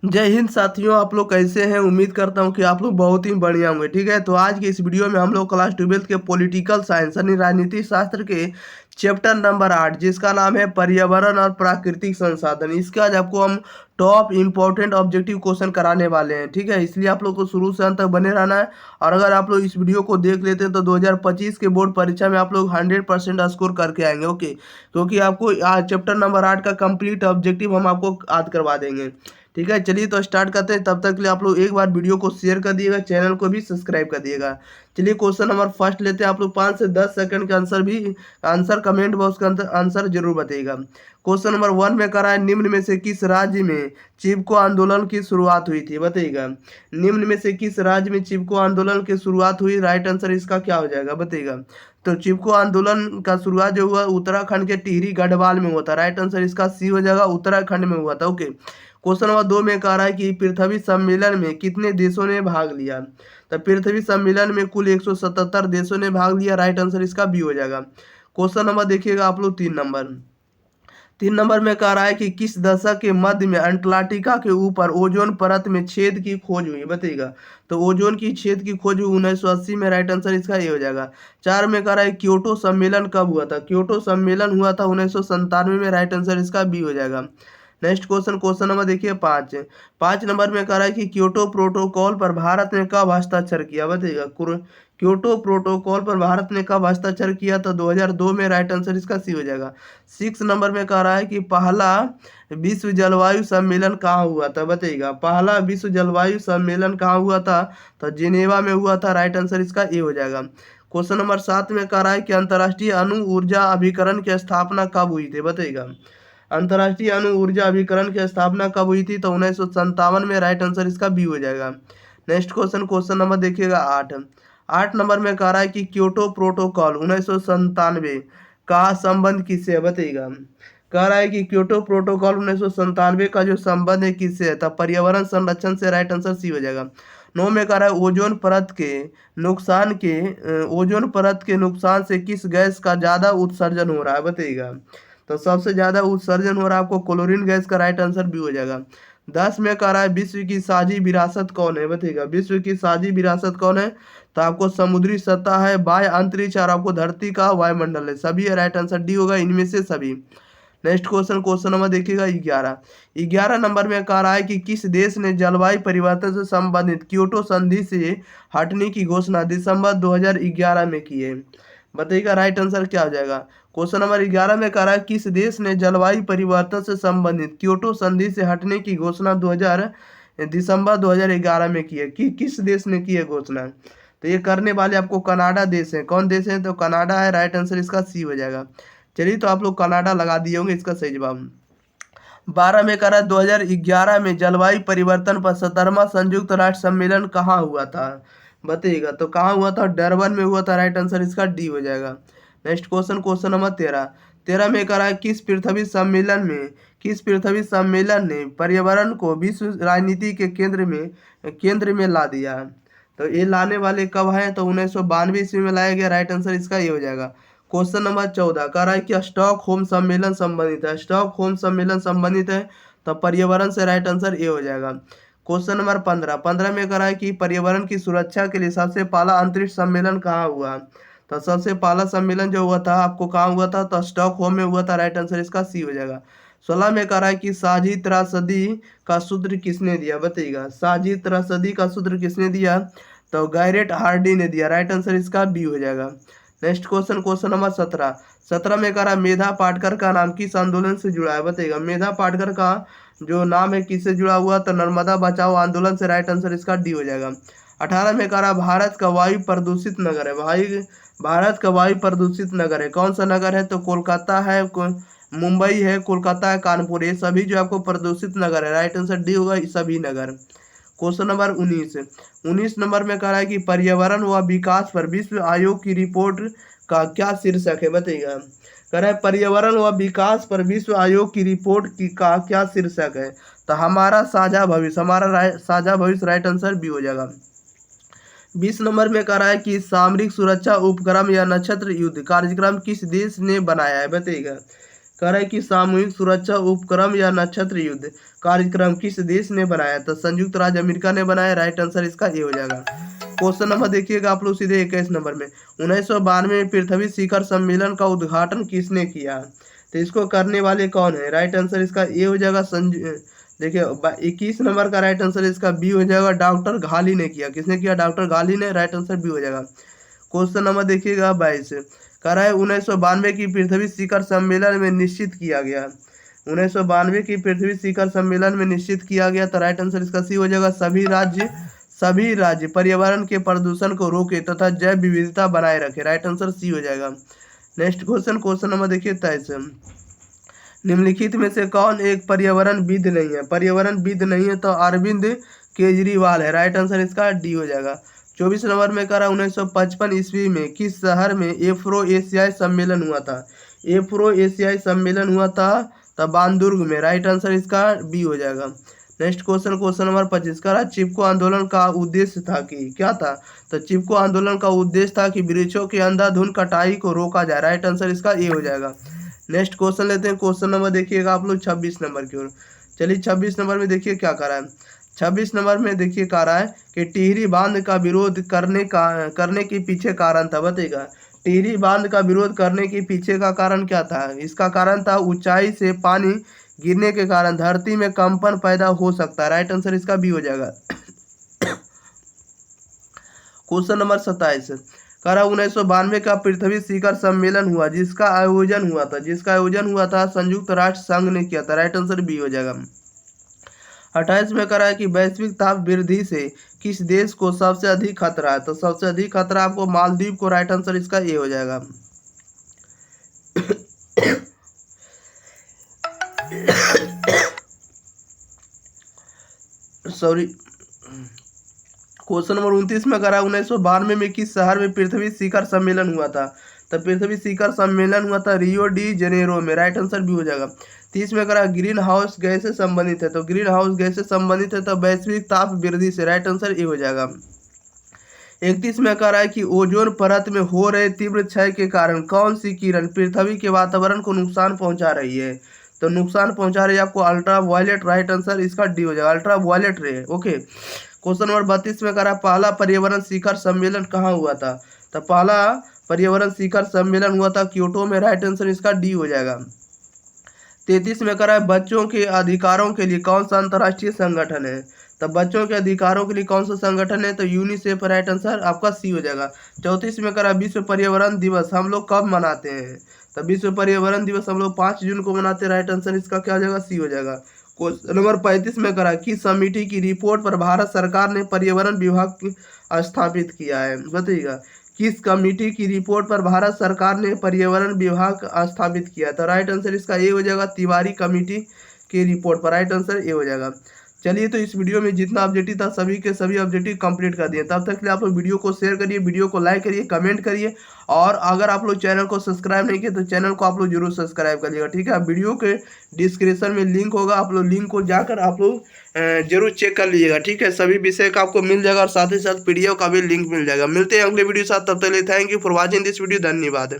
जय हिंद साथियों, आप लोग कैसे हैं। उम्मीद करता हूं कि आप लोग बहुत ही बढ़िया होंगे। ठीक है, तो आज के इस वीडियो में हम लोग क्लास 12th के पॉलिटिकल साइंस यानी राजनीति शास्त्र के चैप्टर नंबर 8 जिसका नाम है पर्यावरण और प्राकृतिक संसाधन, इसका आज आपको हम टॉप इंपॉर्टेंट ऑब्जेक्टिव क्वेश्चन कराने वाले हैं। ठीक है, इसलिए आप लोग को शुरू से अंत तक बने रहना है। और अगर आप लोग इस वीडियो को देख लेते हैं तो 2025 के बोर्ड परीक्षा में आप लोग 100% स्कोर करके आएंगे। ओके, क्योंकि आपको चैप्टर नंबर 8 का कंप्लीट ऑब्जेक्टिव हम आपको याद करवा देंगे। ठीक है, चलिए तो स्टार्ट करते हैं। तब तक के लिए आप लोग एक बार वीडियो को शेयर कर दिएगा, चैनल को भी सब्सक्राइब कर दिएगा। चलिए क्वेश्चन नंबर फर्स्ट लेते हैं। आप लोग 5 से 10 सेकंड के आंसर कमेंट बॉक्स के अंदर आंसर जरूर बताइएगा। क्वेश्चन नंबर 1 में कह रहा है, निम्न में से किस राज्य में चिपको आंदोलन की शुरुआत हुई थी, बताइएगा। निम्न में से किस राज्य में चिपको आंदोलन की शुरुआत हुई, राइट आंसर इसका क्या हो जाएगा, बताइएगा। तो चिपको आंदोलन का शुरुआत जो हुआ उत्तराखंड के टिहरी गढ़वाल में हुआ था। राइट आंसर इसका सी हो जाएगा, उत्तराखंड में हुआ था। ओके, क्वेश्चन नंबर 2 में कह रहा है कि पृथ्वी सम्मेलन में कितने देशों ने भाग लिया। तो पृथ्वी सम्मेलन में कुल 177 देशों ने भाग लिया। राइट आंसर इसका बी हो जाएगा। क्वेश्चन नंबर देखिएगा आप लोग 3 नंबर में कह रहा है कि किस दशक के मध्य में अंटार्कटिका के ऊपर ओजोन परत में छेद की खोज हुई, बताइएगा। तो ओजोन की छेद की खोज हुई 1980 में। राइट आंसर इसका ये हो जाएगा। 4 में कह रहा है क्योटो सम्मेलन कब हुआ था। क्योटो सम्मेलन हुआ था 1997 में। राइट आंसर इसका बी हो जाएगा। नेक्स्ट क्वेश्चन नंबर देखिए 5 नंबर में कह रहा है कि क्योटो प्रोटोकॉल पर भारत ने कब हस्ताक्षर किया, बताइएगा। क्योटो प्रोटोकॉल पर भारत ने कब हस्ताक्षर किया, तो 2002 में। राइट आंसर इसका सी हो जाएगा। 6 नंबर में कह रहा है कि पहला विश्व जलवायु सम्मेलन कहाँ हुआ था, बताइएगा। पहला विश्व जलवायु सम्मेलन कहाँ हुआ था, तो जिनेवा में हुआ था। राइट आंसर इसका ए हो जाएगा। क्वेश्चन नंबर 7 में कह रहा है कि अंतर्राष्ट्रीय अणु ऊर्जा अभिकरण की स्थापना कब हुई थी, बताइएगा। अंतर्राष्ट्रीय अणु ऊर्जा अभिकरण की स्थापना कब हुई थी, तो 1957 में। राइट आंसर इसका बी हो जाएगा। नेक्स्ट क्वेश्चन नंबर देखिएगा 8 नंबर में कह रहा है कि क्योटो प्रोटोकॉल 1997 का संबंध किससे है, बताइएगा। कह रहा है कि क्योटो प्रोटोकॉल 1997 का जो संबंध है किससे है, तब पर्यावरण संरक्षण से। राइट आंसर सी हो जाएगा। 9 में कह रहा है ओजोन परत के नुकसान से किस गैस का ज्यादा उत्सर्जन हो रहा है, बताइएगा। तो सबसे ज्यादा उत्सर्जन हो रहा है आपको क्लोरीन गैस का। राइट आंसर भी हो जाएगा। 10 में कह रहा है विश्व की साझी विरासत कौन है, बताइएगा। विश्व की साझी विरासत कौन है, तो आपको समुद्री सतह है, बाह्य अंतरिक्ष और आपको धरती का वायुमंडल है, सभी है। राइट आंसर डी होगा, इनमें से सभी। नेक्स्ट क्वेश्चन नंबर देखिएगा 11 नंबर में कह रहा है कि किस देश ने जलवायु परिवर्तन से संबंधित क्योटो संधि से हटने की घोषणा दिसंबर 2011 में की है, बताइएगा। राइट आंसर क्या हो जाएगा। क्वेश्चन नंबर 11 में कह रहा है किस देश ने जलवायु परिवर्तन से संबंधित क्योटो संधि से हटने की घोषणा दिसंबर 2011 में की है। किस देश ने की है घोषणा, तो ये करने वाले आपको कनाडा देश है। कौन देश है, तो कनाडा है। राइट आंसर इसका सी हो जाएगा। चलिए, तो आप लोग कनाडा लगा दिए होंगे इसका सही जवाब। 12 में कह रहा है 2011 में जलवायु परिवर्तन पर 17वां संयुक्त राष्ट्र सम्मेलन कहाँ हुआ था, बताइएगा। तो कहाँ हुआ था, डरबन में हुआ था। राइट आंसर इसका डी हो जाएगा। नेक्स्ट क्वेश्चन नंबर 13 में कह रहा है किस पृथ्वी सम्मेलन ने पर्यावरण को विश्व राजनीति के केंद्र में ला दिया। तो ये लाने वाले कब हैं, तो 1992 ईस्वी में लाया गया। राइट आंसर इसका ये हो जाएगा। क्वेश्चन नंबर 14 कह रहा है कि स्टॉकहोम सम्मेलन संबंधित है। स्टॉकहोम सम्मेलन संबंधित है, तो पर्यावरण से। राइट आंसर ए हो जाएगा। क्वेश्चन नंबर 15 में कह रहा है कि पर्यावरण की सुरक्षा के लिए सबसे पहला अंतरिक्ष सम्मेलन कहाँ हुआ, तो सबसे पहला सम्मेलन जो हुआ था आपको कहाँ हुआ था, तो स्टॉकहोम में हुआ था। राइट आंसर इसका सी हो जाएगा। 16 में कह रहा है कि साझी त्रासदी का सूत्र किसने दिया, बताइएगा। साझी त्रासदी का सूत्र किसने दिया, तो गैरेट हार्डी ने दिया। राइट आंसर इसका बी हो जाएगा। नेक्स्ट क्वेश्चन नंबर 17 में कह रहा है मेधा पाटकर का नाम किस आंदोलन से जुड़ा है, बताइएगा। मेधा पाटकर का जो नाम है किससे जुड़ा हुआ, तो नर्मदा बचाओ आंदोलन से। राइट आंसर इसका डी हो जाएगा। 18 में कह रहा भारत का वायु प्रदूषित नगर है। भारत का वायु प्रदूषित नगर है, कौन सा नगर है, तो कोलकाता है, मुंबई है, कोलकाता है, कानपुर, ये सभी जो आपको प्रदूषित नगर है। राइट आंसर डी होगा, ये सभी नगर। क्वेश्चन नंबर 19 नंबर में कह रहा है कि पर्यावरण व विकास पर विश्व आयोग की रिपोर्ट का क्या शीर्षक है, बताइएगा। कह रहा है पर्यावरण व विकास पर विश्व आयोग की रिपोर्ट का क्या शीर्षक है, तो हमारा साझा भविष्य। साझा भविष्य। राइट आंसर बी हो जाएगा। 20 नंबर में कह रहा है कि सामरिक सुरक्षा उपक्रम या नक्षत्र युद्ध कार्यक्रम किस देश ने बनाया है, बताइएगा। कह रहा है कि सामूहिक सुरक्षा उपक्रम या नक्षत्र युद्ध कार्यक्रम किस देश ने बनाया? तो संयुक्त राज्य अमेरिका ने बनाया। राइट आंसर इसका ए हो जाएगा। क्वेश्चन नंबर देखिएगा आप लोग सीधे 21 नंबर में, 1992 में पृथ्वी शिखर सम्मेलन का उद्घाटन किसने किया? तो इसको करने वाले कौन है? राइट आंसर इसका ए हो जाएगा। देखिए 21 नंबर का राइट आंसर इसका बी हो जाएगा। डॉक्टर घाली ने किया। किसने किया? डॉक्टर घाली ने। राइट आंसर बी हो जाएगा। क्वेश्चन नंबर देखिएगा 22, कह रहा है 1992 की पृथ्वी शिखर सम्मेलन में निश्चित किया गया। 1992 की पृथ्वी शिखर सम्मेलन में निश्चित किया गया। तो राइट आंसर इसका सी हो जाएगा। सभी राज्य पर्यावरण के प्रदूषण को रोके तथा जैव विविधता बनाए रखे। राइट आंसर सी हो जाएगा। नेक्स्ट क्वेश्चन नंबर देखिए 23, निम्नलिखित में से कौन एक पर्यावरणविद नहीं है? पर्यावरणविद नहीं है तो अरविंद केजरीवाल है। राइट आंसर इसका डी हो जाएगा। 24 नंबर में कह रहा 1955 ईस्वी में किस शहर में एफ्रो एशियाई सम्मेलन हुआ था? एफ्रो एशियाई सम्मेलन हुआ था तब बानदुर्ग में। राइट आंसर इसका बी हो जाएगा। नेक्स्ट क्वेश्चन नंबर 25, कह रहा चिपको आंदोलन का उद्देश्य था कि क्या था? तो चिपको आंदोलन का उद्देश्य था कि वृक्षों की अंधाधुंध कटाई को रोका जाए। राइट आंसर इसका ए हो जाएगा। नेक्स्ट क्वेश्चन लेते हैं। क्वेश्चन नंबर देखिएगा आप लोग 26 नंबर की ओर। चलिए 26 नंबर में देखिए क्या कह रहा है। 26 नंबर में देखिए कह रहा है कि टिहरी बांध का विरोध करने के पीछे कारण था। बताइएगा टिहरी बांध का विरोध करने के पीछे का कारण क्या था? इसका कारण था ऊंचाई से पानी गिरने के कारण धरती में कंपन पैदा हो सकता है। राइट आंसर इसका बी हो जाएगा। क्वेश्चन नंबर 27, कह रहा 1992 का पृथ्वी शिखर सम्मेलन हुआ जिसका आयोजन हुआ था संयुक्त राष्ट्र संघ ने किया था। राइट आंसर बी हो जाएगा। 28 में कह रहा है कि वैश्विक ताप वृद्धि से किस देश को सबसे अधिक खतरा है? तो सबसे अधिक खतरा आपको मालदीव को। राइट आंसर इसका ए हो जाएगा। सॉरी। क्वेश्चन नंबर 29 में कह रहा है 1992 में किस शहर में पृथ्वी शिखर सम्मेलन हुआ था? तो पृथ्वी शिखर सम्मेलन हुआ था रियो डी जेनेरो में। राइट आंसर भी हो जाएगा। 30 में कह रहा है ग्रीन हाउस गैस से संबंधित है। तो ग्रीन हाउस गैस से संबंधित है तो वैश्विक ताप वृद्धि से। राइट आंसर ए हो जाएगा। 31 में कह रहा है कि ओजोन परत में हो रहे तीव्र क्षय के कारण कौन सी किरण पृथ्वी के वातावरण को नुकसान पहुंचा रही है? तो नुकसान पहुंचा रही है आपको अल्ट्रा वायलेट। राइट आंसर इसका डी हो जाएगा। अल्ट्रा वायलेट रे। ओके। क्वेश्चन नंबर 32 में कह रहा है पहला पर्यावरण शिखर सम्मेलन कहाँ हुआ था? तो पहला पर्यावरण शिखर सम्मेलन हुआ था क्योटो में। राइट आंसर इसका डी हो जाएगा। 33 में कह रहा है बच्चों के अधिकारों के लिए कौन सा अंतर्राष्ट्रीय संगठन है? तो बच्चों के अधिकारों के लिए कौन सा संगठन है? तो यूनिसेफ। राइट आंसर आपका सी हो जाएगा। 34 में कह रहा है विश्व पर्यावरण दिवस हम लोग कब मनाते हैं? तो विश्व पर्यावरण दिवस हम लोग 5 जून को मनाते हैं। राइट आंसर इसका क्या हो जाएगा? सी हो जाएगा। क्वेश्चन नंबर 35 में करा किस समिति की रिपोर्ट पर भारत सरकार ने पर्यावरण विभाग स्थापित किया है? बताइएगा किस कमेटी की रिपोर्ट पर भारत सरकार ने पर्यावरण विभाग स्थापित किया? तो राइट आंसर इसका ए हो जाएगा। तिवारी कमेटी की रिपोर्ट पर। राइट आंसर ए हो जाएगा। चलिए तो इस वीडियो में जितना ऑब्जेक्टिव था सभी के सभी ऑब्जेक्टिव कंप्लीट कर दिए। तब तक के लिए आप लोग वीडियो को शेयर करिए, वीडियो को लाइक करिए, कमेंट करिए और अगर आप लोग चैनल को सब्सक्राइब नहीं किए तो चैनल को आप लोग जरूर सब्सक्राइब करिएगा। ठीक है, वीडियो के डिस्क्रिप्शन में लिंक होगा, आप लोग लिंक को जाकर आप लोग जरूर चेक कर लीजिएगा। ठीक है, सभी विषय का आपको मिल जाएगा और साथ ही साथ PDF का भी लिंक मिल जाएगा। मिलते हैं अगले वीडियो के साथ, तब तक के लिए thank you for watching this video. धन्यवाद।